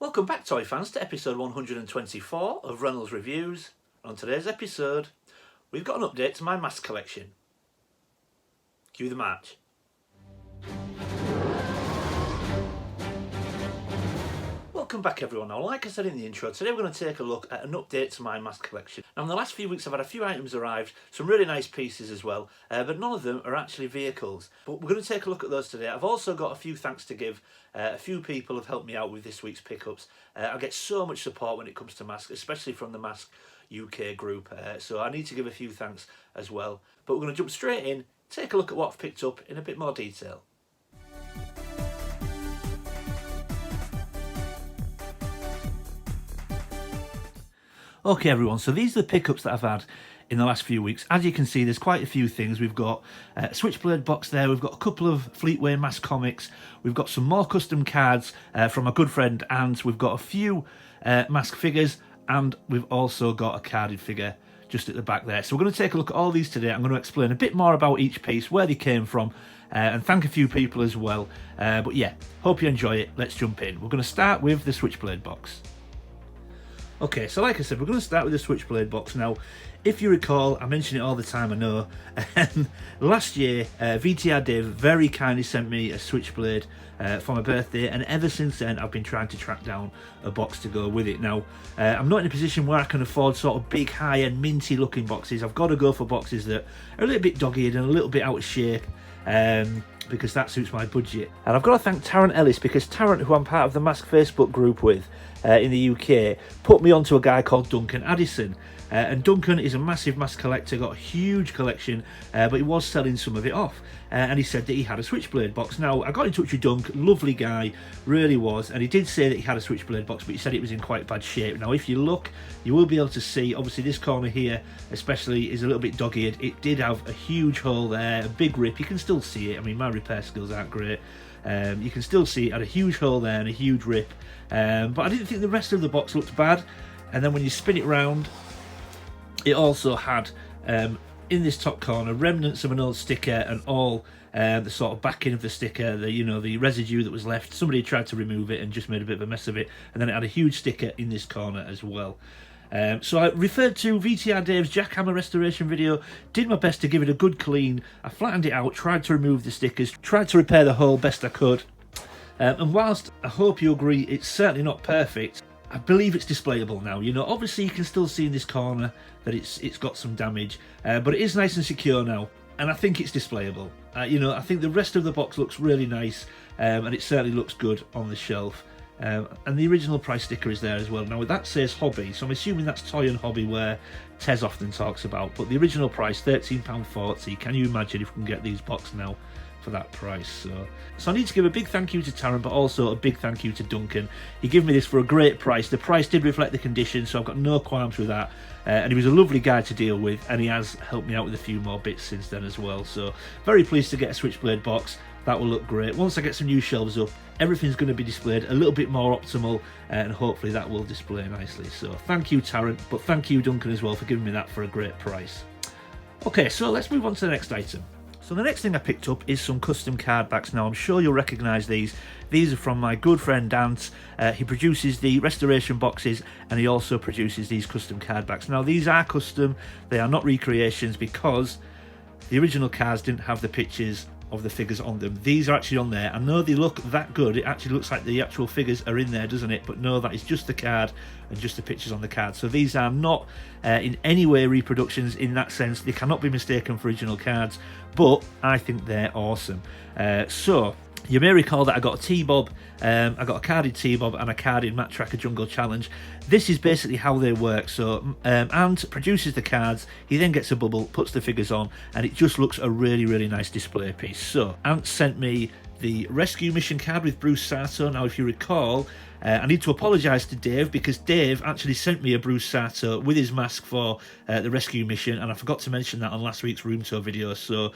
Welcome back, toy fans, to episode 124 of Venoms Reviews. On today's episode, we've got an update to my mask collection. Cue the march. Welcome back, everyone. Now, like I said in the intro, today we're going to take a look at an update to my mask collection. Now, in the last few weeks I've had a few items arrived, some really nice pieces as well, but none of them are actually vehicles. But we're going to take a look at those today. I've also got a few thanks to give. A few people have helped me out with this week's pickups. I get so much support when it comes to masks, especially from the Mask UK group, so I need to give a few thanks as well. But we're going to jump straight in, take a look at what I've picked up in a bit more detail. Okay, everyone, so these are the pickups that I've had in the last few weeks. As you can see, there's quite a few things. We've got a Switchblade box there, we've got a couple of Fleetway mask comics, we've got some more custom cards from my good friend Ant, we've got a few mask figures, and we've also got a carded figure just at the back there. So we're going to take a look at all these today. I'm going to explain a bit more about each piece, where they came from, and thank a few people as well. But yeah, hope you enjoy it. Let's jump in. We're going to start with the Switchblade box. Okay, so like I said, we're going to start with the Switchblade box. Now, if you recall, I mention it all the time, I know, last year, VTR Dave very kindly sent me a Switchblade for my birthday, and ever since then, I've been trying to track down a box to go with it. Now, I'm not in a position where I can afford sort of big, high-end, minty-looking boxes. I've got to go for boxes that are a little bit dog-eared and a little bit out of shape, because that suits my budget. And I've got to thank Tarrant Ellis, because Tarrant, who I'm part of the Mask Facebook group with in the UK, put me onto a guy called Duncan Addison. And Duncan is a massive mask collector, got a huge collection, but he was selling some of it off. And he said that he had a Switchblade box. Now, I got in touch with Dunk, lovely guy, really was, and he did say that he had a Switchblade box, but he said it was in quite bad shape. Now, if you look, you will be able to see, obviously this corner here especially is a little bit dog-eared. It did have a huge hole there, a big rip. You can still see it. I mean, my repair skills aren't great. You can still see it had a huge hole there and a huge rip. But I didn't think the rest of the box looked bad. And then when you spin it round, it also had in this top corner remnants of an old sticker and all the sort of backing of the sticker, the residue that was left. Somebody tried to remove it and just made a bit of a mess of it, and then it had a huge sticker in this corner as well. So I referred to VTR Dave's jackhammer restoration video, did my best to give it a good clean. I flattened it out, tried to remove the stickers, tried to repair the hole best I could. And whilst I hope you agree it's certainly not perfect, I believe it's displayable now. Obviously you can still see in this corner that it's got some damage, but it is nice and secure now, and I think it's displayable. I think the rest of the box looks really nice, and it certainly looks good on the shelf. And the original price sticker is there as well. Now, that says hobby, so I'm assuming that's toy and hobby, where Tez often talks about, but the original price, £13.40. Can you imagine if we can get these boxes now for that price? So I need to give a big thank you to Tarrant, but also a big thank you to Duncan. He gave me this for a great price. The price did reflect the condition, so I've got no qualms with that. And he was a lovely guy to deal with, and he has helped me out with a few more bits since then as well. So very pleased to get a Switchblade box. That will look great. Once I get some new shelves up, everything's going to be displayed a little bit more optimal, and hopefully that will display nicely. So thank you, Tarrant, but thank you, Duncan, as well, for giving me that for a great price. Okay, so let's move on to the next item. So the next thing I picked up is some custom card backs. Now, I'm sure you'll recognise these. These are from my good friend Ant. He produces the restoration boxes, and he also produces these custom card backs. Now, these are custom. They are not recreations, because the original cards didn't have the pictures of the figures on them. These are actually on there. I know they look that good. It actually looks like the actual figures are in there, doesn't it? But no, that is just the card and just the pictures on the card. So these are not in any way reproductions in that sense. They cannot be mistaken for original cards, but I think they're awesome. So you may recall that I got a T-Bob, I got a carded T-Bob and a carded Matt Tracker Jungle Challenge. This is basically how they work. So Ant produces the cards, he then gets a bubble, puts the figures on, and it just looks a really, really nice display piece. So Ant sent me the Rescue Mission card with Bruce Sato. Now, if you recall, I need to apologise to Dave, because Dave actually sent me a Bruce Sato with his mask for the rescue mission, and I forgot to mention that on last week's room tour video. So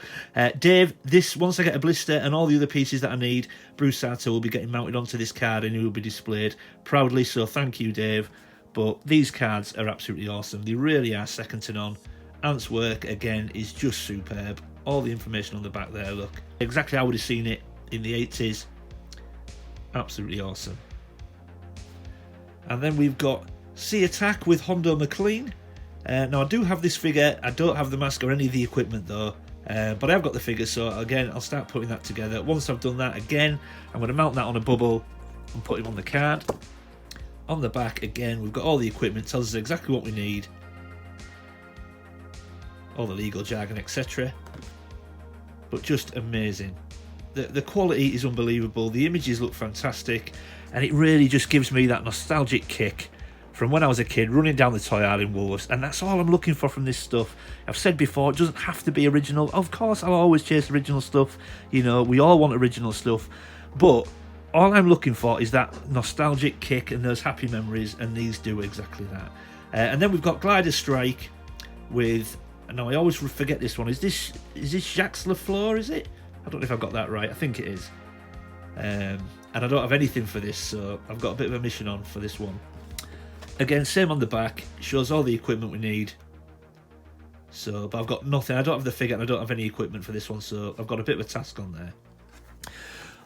Dave, once I get a blister and all the other pieces that I need, Bruce Sato will be getting mounted onto this card, and he will be displayed proudly. So thank you, Dave. But these cards are absolutely awesome. They really are second to none. Ant's work, again, is just superb. All the information on the back there, look. Exactly how I would have seen it in the 80s. Absolutely awesome. And then we've got Sea Attack with Hondo McLean. Now I do have this figure, I don't have the mask or any of the equipment though, but I've got the figure, so again I'll start putting that together. Once I've done that, again I'm going to mount that on a bubble and put him on the card. On the back again we've got all the equipment, tells us exactly what we need, all the legal jargon, etc. But just amazing. The quality is unbelievable, the images look fantastic, and it really just gives me that nostalgic kick from when I was a kid running down the toy aisle in Woolworths, and that's all I'm looking for from this stuff. I've said before, it doesn't have to be original. Of course I'll always chase original stuff, you know, we all want original stuff, but all I'm looking for is that nostalgic kick and those happy memories, and these do exactly that. And then we've got Glider Strike with, now I always forget this one, is this Jacques Lafleur, is it? I don't know if I've got that right, I think it is. And I don't have anything for this, so I've got a bit of a mission on for this one. Again, same on the back, shows all the equipment we need. So, but I've got nothing, I don't have the figure and I don't have any equipment for this one, so I've got a bit of a task on there.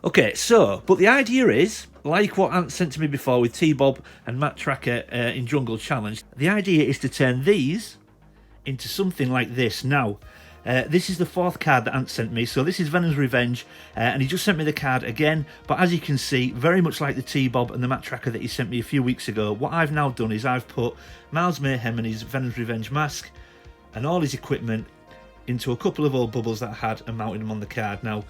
Okay, so, but the idea is, like what Ant sent to me before with T-Bob and Matt Tracker in Jungle Challenge, the idea is to turn these into something like this. Now, this is the fourth card that Ant sent me, so this is Venoms Revenge, and he just sent me the card again, but as you can see, very much like the T-Bob and the Matt Tracker that he sent me a few weeks ago, what I've now done is I've put Miles Mayhem and his Venoms Revenge mask and all his equipment into a couple of old bubbles that I had and mounted them on the card. Now,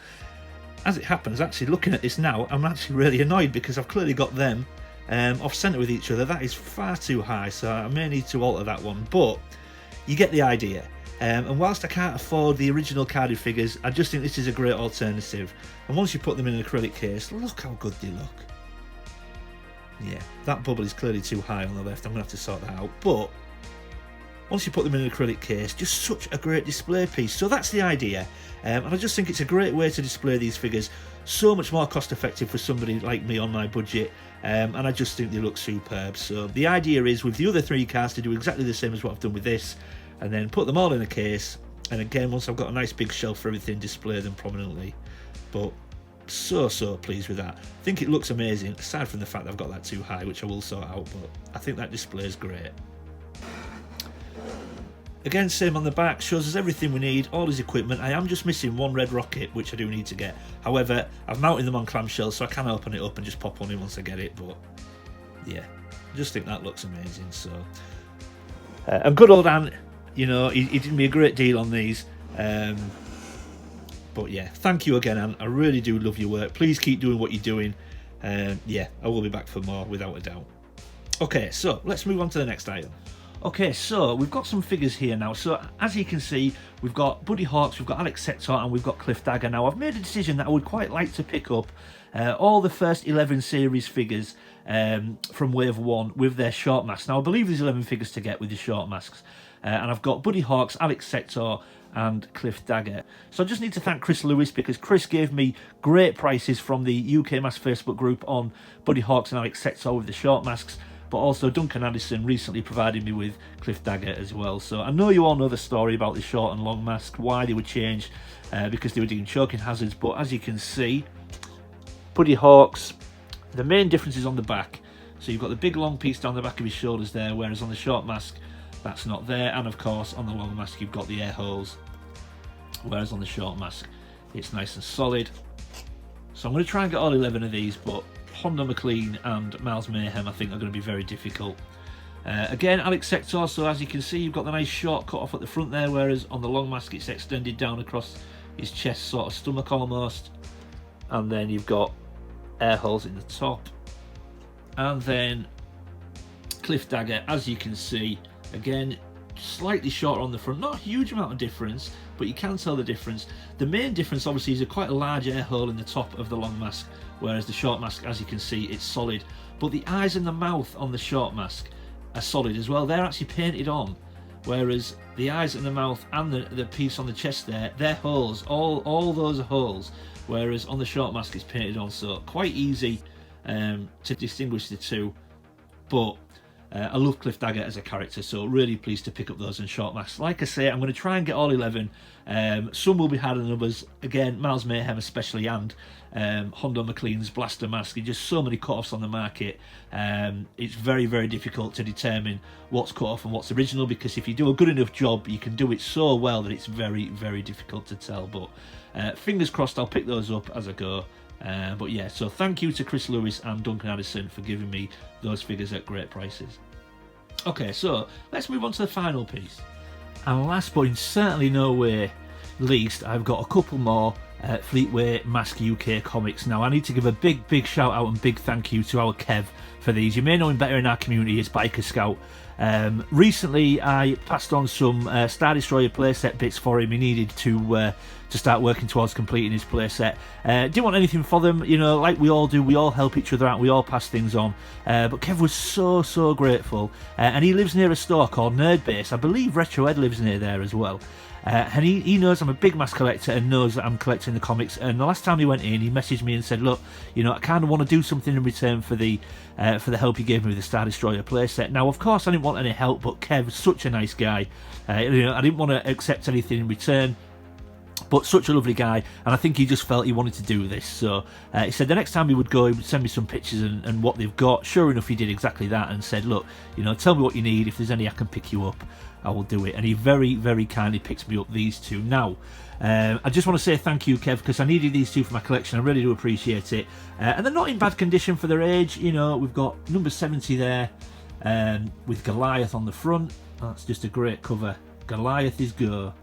as it happens, actually looking at this now, I'm actually really annoyed because I've clearly got them off centre with each other. That is far too high, so I may need to alter that one, but you get the idea. And whilst I can't afford the original carded figures, I just think this is a great alternative. And once you put them in an acrylic case, look how good they look. Yeah, that bubble is clearly too high on the left, I'm going to have to sort that out. But once you put them in an acrylic case, just such a great display piece. So that's the idea. And I just think it's a great way to display these figures. So much more cost effective for somebody like me on my budget. And I just think they look superb. So the idea is with the other three cards to do exactly the same as what I've done with this, and then put them all in a case, and again once I've got a nice big shelf for everything, display them prominently. But so pleased with that. I think it looks amazing, aside from the fact that I've got that too high, which I will sort out, but I think that display is great. Again, same on the back, shows us everything we need, all his equipment. I am just missing one red rocket, which I do need to get. However, I've mounted them on clamshells, so I can open it up and just pop one in once I get it. But yeah, I just think that looks amazing. So and good old Ant, you know, he did me a great deal on these. But yeah, thank you again, Ant. I really do love your work. Please keep doing what you're doing. Yeah, I will be back for more, without a doubt. Okay, so let's move on to the next item. Okay, so we've got some figures here now. So as you can see, we've got Buddy Hawks, we've got Alex Sector, and we've got Cliff Dagger. Now, I've made a decision that I would quite like to pick up all the first 11 series figures from Wave 1 with their short masks. Now, I believe there's 11 figures to get with the short masks. And I've got Buddy Hawks, Alex Sector, and Cliff Dagger. So I just need to thank Chris Lewis, because Chris gave me great prices from the UK Mask Facebook group on Buddy Hawks and Alex Sector with the short masks. But also Duncan Addison recently provided me with Cliff Dagger as well. So I know you all know the story about the short and long mask, why they were changed, because they were doing choking hazards. But as you can see, Buddy Hawks, the main difference is on the back. So you've got the big long piece down the back of his shoulders there, whereas on the short mask, that's not there. And of course, on the long mask, you've got the air holes, whereas on the short mask, it's nice and solid. So I'm going to try and get all 11 of these, but Hondo McLean and Miles Mayhem I think are going to be very difficult. Again, Alex Sector, so as you can see, you've got the nice short cut off at the front there, whereas on the long mask it's extended down across his chest, sort of stomach almost. And then you've got air holes in the top. And then Cliff Dagger, as you can see, again, slightly shorter on the front, not a huge amount of difference, but you can tell the difference. The main difference obviously is quite a large air hole in the top of the long mask, whereas the short mask, as you can see, it's solid. But the eyes and the mouth on the short mask are solid as well. They're actually painted on, whereas the eyes and the mouth and the piece on the chest there, they're holes, all those are holes, whereas on the short mask it's painted on. So quite easy to distinguish the two. But I love Cliff Dagger as a character, so really pleased to pick up those in short masks. Like I say, I'm going to try and get all 11. Some will be harder than others. Again, Miles Mayhem especially, and Hondo McLean's Blaster Mask. There's just so many cut-offs on the market. It's very, very difficult to determine what's cut off and what's original, because if you do a good enough job, you can do it so well that it's very, very difficult to tell. But fingers crossed, I'll pick those up as I go. But yeah, so thank you to Chris Lewis and Duncan Addison for giving me those figures at great prices. Okay, so let's move on to the final piece. And last but in certainly no way least, I've got a couple more Fleetway Mask UK comics. Now, I need to give a big shout out and big thank you to our Kev for these. You may know him better in our community as Biker Scout. Recently, I passed on some Star Destroyer playset bits for him. He needed to start working towards completing his playset. Didn't want anything for them, you know, like we all do. We all help each other out. We all pass things on. But Kev was so grateful. And he lives near a store called Nerd Base. I believe Retro Ed lives near there as well. And he knows I'm a big mask collector and knows that I'm collecting the comics. And the last time he went in, he messaged me and said, look, you know, I kind of want to do something in return for the help you gave me with the Star Destroyer playset. Now, of course, I didn't want any help, but Kev's such a nice guy. You know, I didn't want to accept anything in return, but such a lovely guy, and I think he just felt he wanted to do this. So he said the next time he would go, he would send me some pictures and what they've got. Sure enough, he did exactly that and said, look, you know, tell me what you need. If there's any I can pick you up, I will do it. And he very kindly picked me up these two. Now, I just want to say thank you, Kev, because I needed these two for my collection. I really do appreciate it. And they're not in bad condition for their age. You know, we've got number 70 there with Goliath on the front. That's just a great cover. Goliath is go.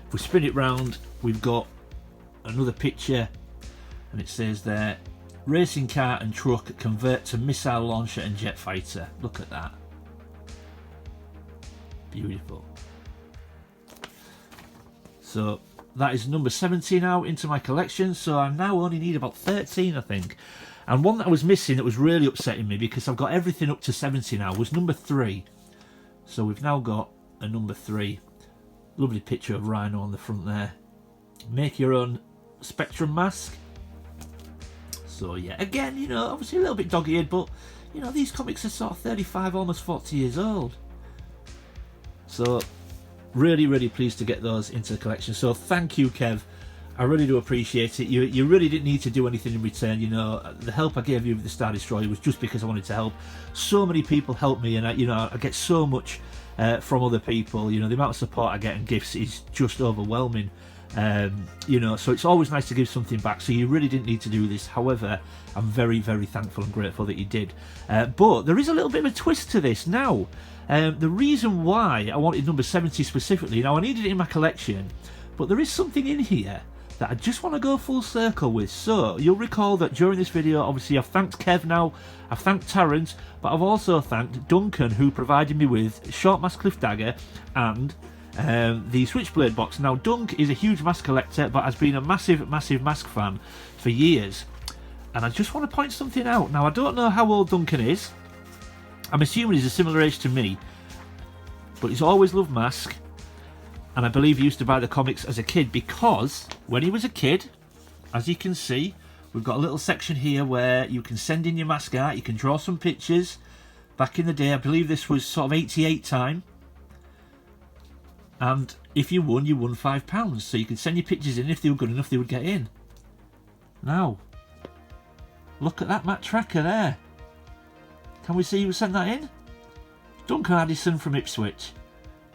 If we spin it round, we've got another picture, and it says there, racing car and truck convert to missile launcher and jet fighter. Look at that. Beautiful. So that is number 70 now into my collection. So I now only need about 13, I think. And one that I was missing that was really upsetting me, because I've got everything up to 70 now, was number 3. So we've now got a number 3. Lovely picture of Rhino on the front there. Make your own Spectrum mask. So yeah, again, you know, obviously a little bit dog-eared, but you know, these comics are sort of 35, almost 40 years old. So really pleased to get those into the collection. So thank you, Kev. I really do appreciate it. You really didn't need to do anything in return. You know, the help I gave you with the Star Destroyer was just because I wanted to help. So many people help me, and I get so much from other people. You know, the amount of support I get and gifts is just overwhelming. You know, so it's always nice to give something back. So you really didn't need to do this. However, I'm very thankful and grateful that you did. But there is a little bit of a twist to this now. The reason why I wanted number 70 specifically, now I needed it in my collection, but there is something in here that I just want to go full circle with. So you'll recall that during this video, obviously I've thanked Kev now, I've thanked Tarrant, but I've also thanked Duncan, who provided me with Short Mask Cliff Dagger and the Switchblade box. Now Dunk is a huge mask collector, but has been a massive mask fan for years, and I just want to point something out. Now I don't know how old Duncan is. I'm assuming he's a similar age to me, but he's always loved mask, and I believe he used to buy the comics as a kid, because when he was a kid, as you can see, we've got a little section here where you can send in your mask art, you can draw some pictures. Back in the day, I believe this was sort of 88 time, and if you won £5, so you could send your pictures in. If they were good enough, they would get in. Now, look at that Matt Tracker there. Can we see who sent that in? Duncan Addison from Ipswich.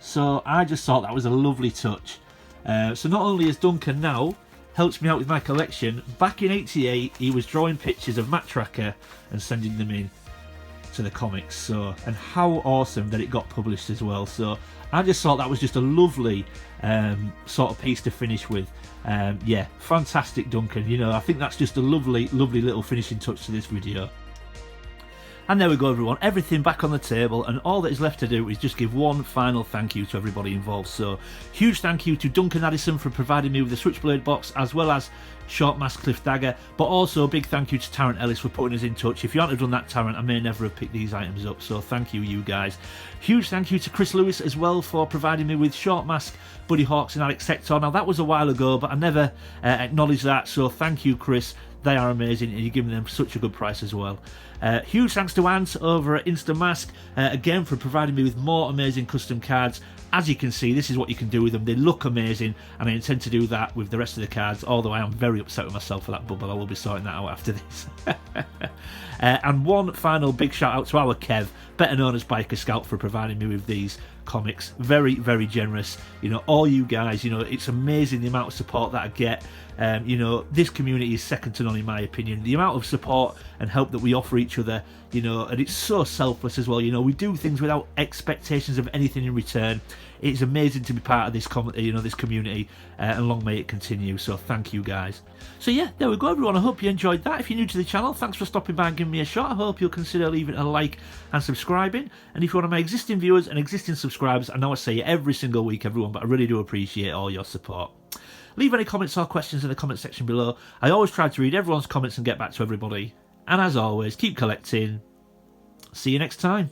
So I just thought that was a lovely touch. So not only has Duncan now helped me out with my collection, back in 88 he was drawing pictures of Matt Tracker and sending them in to the comics. So, and how awesome that it got published as well. So I just thought that was just a lovely sort of piece to finish with. Yeah, fantastic, Duncan. You know, I think that's just a lovely little finishing touch to this video. And there we go, everyone, everything back on the table, and all that is left to do is just give one final thank you to everybody involved. So huge thank you to Duncan Addison for providing me with the Switchblade box, as well as Short Mask Cliff Dagger, but also a big thank you to Tarrant Ellis for putting us in touch. If you hadn't have done that, Tarrant, I may never have picked these items up, so thank you, you guys. Huge thank you to Chris Lewis as well for providing me with Short Mask, Buddy Hawks and Alex Sector. Now that was a while ago, but I never acknowledged that, so thank you, Chris. They are amazing, and you're giving them such a good price as well. Huge thanks to Ant over at Instamask, again, for providing me with more amazing custom cards. As you can see, this is what you can do with them. They look amazing, and I intend to do that with the rest of the cards, although I am very upset with myself for that bubble. I will be sorting that out after this. And one final big shout out to our Kev, better known as Biker Scout, for providing me with these comics. Very, very generous. You know, all you guys, you know, it's amazing the amount of support that I get. You know, this community is second to none in my opinion. The amount of support and help that we offer each other, you know, and it's so selfless as well. You know, we do things without expectations of anything in return. It's amazing to be part of this this community, and long may it continue. So thank you guys. So yeah, there we go everyone. I hope you enjoyed that. If you're new to the channel, thanks for stopping by and giving me a shot. I hope you'll consider leaving a like and subscribing. And if you're one of my existing viewers and existing subscribers, I know I say it every single week everyone, but I really do appreciate all your support. Leave any comments or questions in the comment section below. I always try to read everyone's comments and get back to everybody. And as always, keep collecting. See you next time.